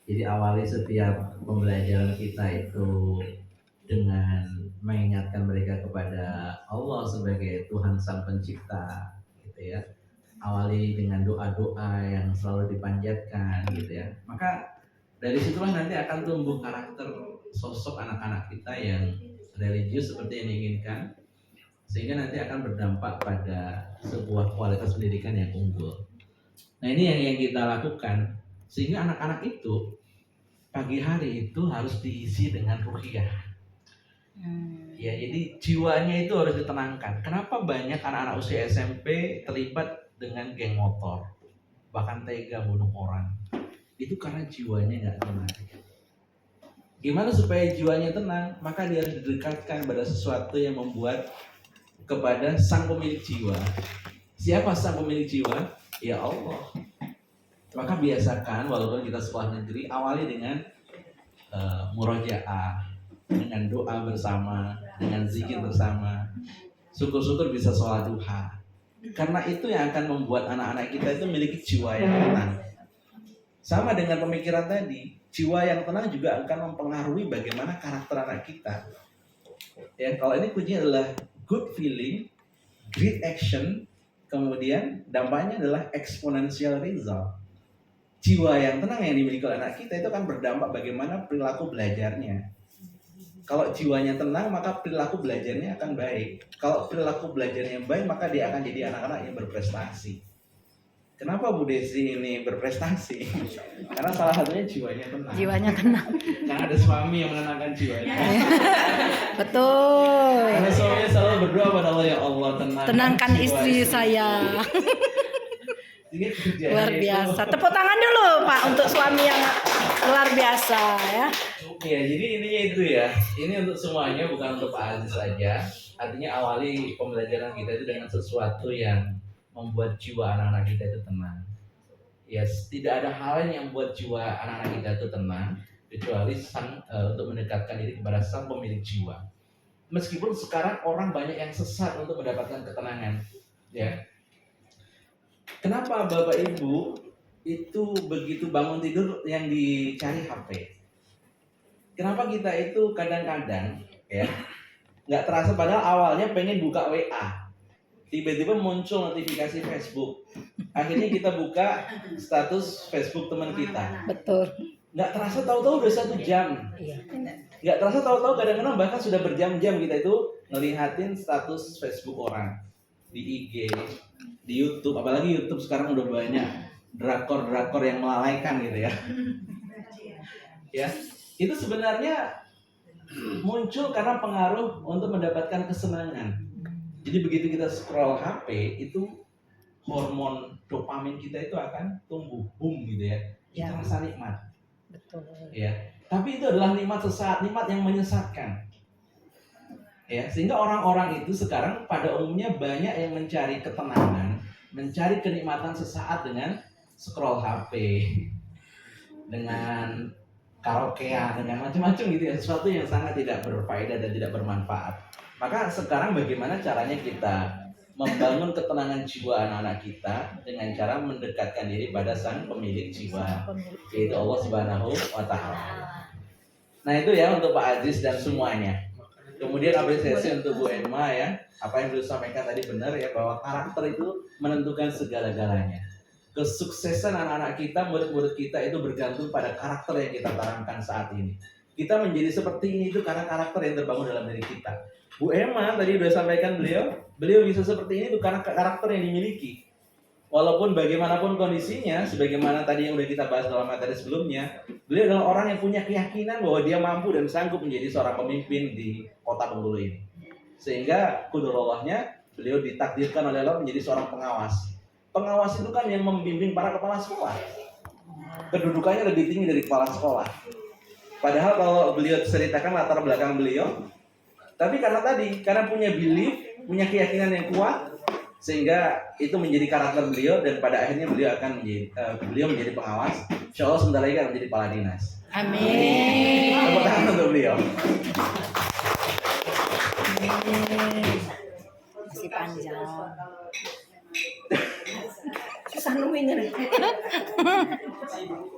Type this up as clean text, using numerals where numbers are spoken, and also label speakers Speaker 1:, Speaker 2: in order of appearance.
Speaker 1: Jadi awali setiap pembelajaran kita itu dengan mengingatkan mereka kepada Allah sebagai Tuhan Sang Pencipta, gitu ya. Awali dengan doa-doa yang selalu dipanjatkan, gitu ya. Maka dari situlah nanti akan tumbuh karakter sosok anak-anak kita yang religius seperti yang diinginkan, sehingga nanti akan berdampak pada sebuah kualitas pendidikan yang unggul. Nah ini yang kita lakukan, sehingga anak-anak itu pagi hari itu harus diisi dengan ruhiyah. Ya, jadi jiwanya itu harus ditenangkan. Kenapa banyak anak-anak usia SMP terlibat dengan geng motor, bahkan tega bunuh orang? Itu karena jiwanya nggak tenang. Gimana supaya jiwanya tenang? Maka dia harus didekatkan pada sesuatu yang membuat kepada sang pemilik jiwa. Siapa sang pemilik jiwa? Ya Allah. Maka biasakan, walaupun kita sekolah negeri, awali dengan murojaah, dengan doa bersama, dengan zikir bersama. Syukur-syukur bisa sholat duha. Karena itu yang akan membuat anak-anak kita itu memiliki jiwa yang tenang. Sama dengan pemikiran tadi, jiwa yang tenang juga akan mempengaruhi bagaimana karakter anak kita. Ya, kalau ini kuncinya adalah good feeling, great action, kemudian dampaknya adalah exponential result. Jiwa yang tenang yang dimiliki oleh anak kita itu akan berdampak bagaimana perilaku belajarnya. Kalau jiwanya tenang, maka perilaku belajarnya akan baik. Kalau perilaku belajarnya baik, maka dia akan jadi anak-anak yang berprestasi. Kenapa Bu Desi ini berprestasi? Karena salah satunya jiwanya tenang.
Speaker 2: Jiwanya tenang.
Speaker 1: Karena ada suami yang menenangkan jiwanya.
Speaker 2: Betul.
Speaker 1: Karena suaminya selalu berdoa pada Allah, ya Allah
Speaker 2: tenangkan istri saya. Luar biasa. Tepuk tangan dulu Pak untuk suami yang luar biasa ya.
Speaker 1: Ya, jadi intinya itu ya. Ini untuk semuanya, bukan untuk Pak Aziz saja. Artinya awali pembelajaran kita itu dengan sesuatu yang membuat jiwa anak-anak kita itu tenang. Ya, tidak ada hal yang membuat jiwa anak-anak kita itu tenang kecuali untuk mendekatkan diri kepada sang pemilik jiwa. Meskipun sekarang orang banyak yang sesat untuk mendapatkan ketenangan, ya. Kenapa Bapak Ibu itu begitu bangun tidur yang dicari HP? Kenapa kita itu kadang-kadang ya nggak terasa, padahal awalnya pengen buka WA, tiba-tiba muncul notifikasi Facebook, akhirnya kita buka status Facebook teman kita.
Speaker 2: Betul.
Speaker 1: Nggak terasa tahu-tahu udah 1 jam. Nggak terasa tahu-tahu kadang-kadang bahkan sudah berjam-jam kita itu ngelihatin status Facebook orang di IG, di YouTube. Apalagi YouTube sekarang udah banyak drakor-drakor yang melalaikan gitu ya. Ya, itu sebenarnya muncul karena pengaruh untuk mendapatkan kesenangan. Jadi begitu kita scroll HP, itu hormon dopamin kita itu akan tumbuh, boom gitu ya. Kita rasa nikmat.
Speaker 2: Betul.
Speaker 1: Ya, tapi itu adalah nikmat sesaat, nikmat yang menyesatkan. Ya, sehingga orang-orang itu sekarang pada umumnya banyak yang mencari ketenangan, mencari kenikmatan sesaat dengan scroll HP, dengan karaokean, dengan macam-macam gitu ya, sesuatu yang sangat tidak berfaedah dan tidak bermanfaat. Maka sekarang bagaimana caranya kita membangun ketenangan jiwa anak-anak kita dengan cara mendekatkan diri pada sang pemilik jiwa, yaitu Allah Subhanahu wa Ta'ala. Nah itu ya untuk Pak Aziz dan semuanya. Kemudian apresiasi untuk Bu Emma ya, apa yang beliau sampaikan tadi benar ya, bahwa karakter itu menentukan segala-galanya. Kesuksesan anak-anak kita, murid-murid kita itu bergantung pada karakter yang kita tanamkan saat ini. Kita menjadi seperti ini itu karena karakter yang terbangun dalam diri kita. Bu Emma tadi sudah sampaikan beliau bisa seperti ini itu karena karakter yang dimiliki. Walaupun bagaimanapun kondisinya, sebagaimana tadi yang sudah kita bahas dalam materi sebelumnya, beliau adalah orang yang punya keyakinan bahwa dia mampu dan sanggup menjadi seorang pemimpin di kota Bengkulu ini. Sehingga kudrallahnya beliau ditakdirkan oleh Allah menjadi seorang pengawas. Pengawas itu kan yang membimbing para kepala sekolah. Kedudukannya lebih tinggi dari kepala sekolah. Padahal kalau beliau ceritakan latar belakang beliau, tapi karena punya belief, punya keyakinan yang kuat, sehingga itu menjadi karakter beliau dan pada akhirnya beliau akan menjadi pengawas. Insya Allah sebentar lagi akan menjadi kepala dinas.
Speaker 2: Amin.
Speaker 1: Tepuk tangan untuk beliau.
Speaker 2: Masih panjang. Susah nemuinnya.